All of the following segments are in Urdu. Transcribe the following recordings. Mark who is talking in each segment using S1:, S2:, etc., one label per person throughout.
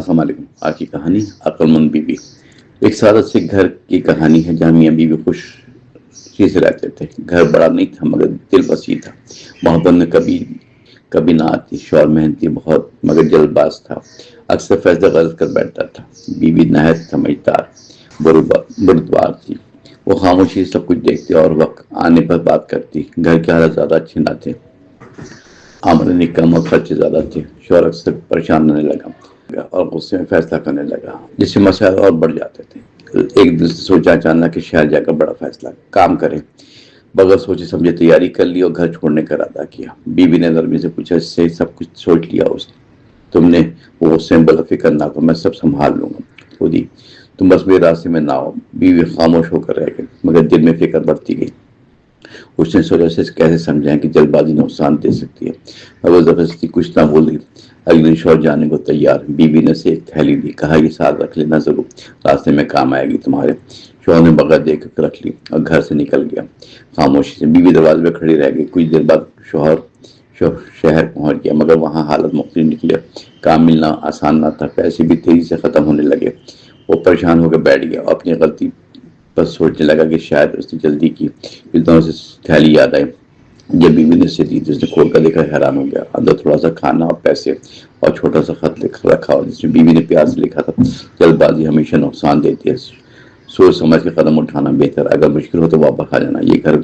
S1: السلام علیکم۔ آج کی کہانی عقل مند بیوی۔ ایک سادہ سے گھر کی کہانی ہے جہاں میاں بیوی خوش سے رہتے تھے۔ گھر بڑا نہیں تھا مگر دل وسیع تھا۔ محبت میں کبھی نہ آتی۔ شوہر محنتی بہت مگر جلد باز تھا، اکثر فیصلہ غلط کر بیٹھتا تھا۔ بیوی نہایت سمجھدار بردبار تھی۔ وہ خاموشی سے سب کچھ دیکھتی اور وقت آنے پر بات کرتی۔ گھر کے حالات زیادہ اچھے نہ تھے، آمدنی کم اور خرچے زیادہ تھے۔ شوہر اکثر پریشان ہونے لگا اور غصے میں فیصلہ کرنے لگا جس سے مسائل اور بڑھ جاتے تھے۔ ایک دن سے سوچا اچانک کہ شہر جا کر بڑا فیصلہ کام کرے۔ بغیر سوچے سمجھے تیاری کر لی اور گھر چھوڑنے کا ارادہ کیا۔ بیوی نے نرمی سے پوچھا، اس سے سب کچھ سوچ لیا اس نے؟ تم نے؟ وہ غصے میں بولا، فکر نہ کرو، میں سب سنبھال لوں گا خود ہی، تم بس میرے راستے میں نہ آؤ۔ بیوی خاموش ہو کر رہ گئی مگر دل میں فکر بڑھتی گئی۔ اس نے سوچا اسے کیسے سمجھائیں کہ جلد بازی نقصان دے سکتی ہے، مگر زبردستی کچھ نہ بولی۔ اگلے دن شوہر جانے کو تیار۔ بیوی نے اسے ایک تھیلی دی، کہا یہ ساتھ رکھ لینا، ضرور راستے میں کام آئے گی تمہارے۔ شوہر نے بغیر دیکھ کر رکھ لی اور گھر سے نکل گیا خاموشی سے۔ بیوی دروازے پہ کھڑی رہ گئی۔ کچھ دیر بعد شوہر شہر پہنچ گیا مگر وہاں حالت مختلف نکلے۔ کام ملنا آسان نہ تھا، پیسے بھی تیزی سے ختم ہونے لگے۔ وہ پریشان ہو کر بیٹھ گیا اور اپنی غلطی پر سوچنے لگا کہ شاید اس نے جلدی کی۔ اس دوران سے تھیلی یاد آئی۔ جب بیوی نے اسے دی تو اس نے کھول کر دیکھا، حیران ہو گیا۔ اندر تھوڑا سا کھانا اور پیسے اور چھوٹا سا خط رکھا ہوا جس میں بیوی نے پیار سے لکھا تھا، جلد بازی ہمیشہ نقصان دیتی ہے، سوچ سمجھ کے قدم اٹھانا بہتر، اگر مشکل ہو تو واپس آ جانا، یہ گھر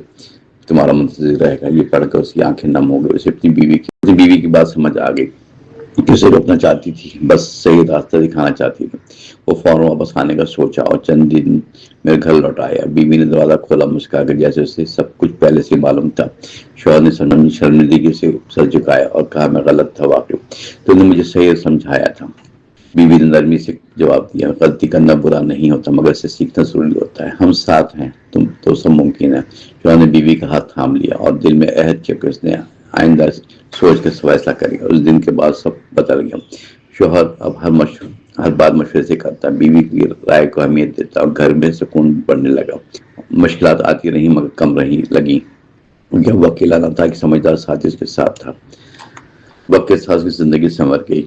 S1: تمہارا منتظر رہے گا۔ یہ پڑھ کر اس کی آنکھیں نم ہو گئی۔ اسے اپنی بیوی کی بات سمجھ آ گئی کہ اسے روکنا چاہتی تھی، بس صحیح راستہ دکھانا چاہتی تھی۔ وہ فوراً واپس آنے کا سوچا اور چند دن میں گھر لوٹ آیا۔ بیوی نے دروازہ کھولا مسکرا کر، جیسے اسے سب کچھ پہلے سے معلوم تھا۔ شوہر نے شرمندگی سے سر جھکایا اور کہا، میں غلط تھا واقعی، تم نے مجھے صحیح سمجھایا تھا۔ بیوی نے نرمی سے جواب دیا، غلطی کرنا برا نہیں ہوتا مگر اسے سیکھنا ضروری ہوتا ہے، ہم ساتھ ہیں تم تو سب ممکن ہے۔ شوہر نے بیوی کا ہاتھ تھام لیا اور دل میں عہد کیا کہ اس نے آئندہ سوچ کر فیصلہ کرے گا۔ اس دن کے بعد سب بدل گیا۔ شوہر اب ہر بات مشورے سے کرتا، بیوی کی رائے کو اہمیت دیتا اور گھر میں سکون بڑھنے لگا۔ مشکلات آتی رہیں مگر کم لگیں کیونکہ وہ اکیلا نہ تھا، کہ سمجھدار ساتھی اس کے ساتھ تھا۔ وقت کے ساتھ کی زندگی سنور گئی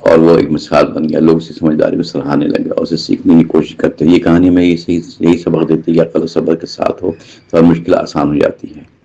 S1: اور وہ ایک مثال بن گیا۔ لوگ اسے سمجھداری میں سراہنے لگے اور اسے سیکھنے کی کوشش کرتے۔ یہ کہانی میں یہی سبق دیتی ہے کہ عقل و صبر کے ساتھ ہو تو ہر مشکل آسان ہو جاتی ہے۔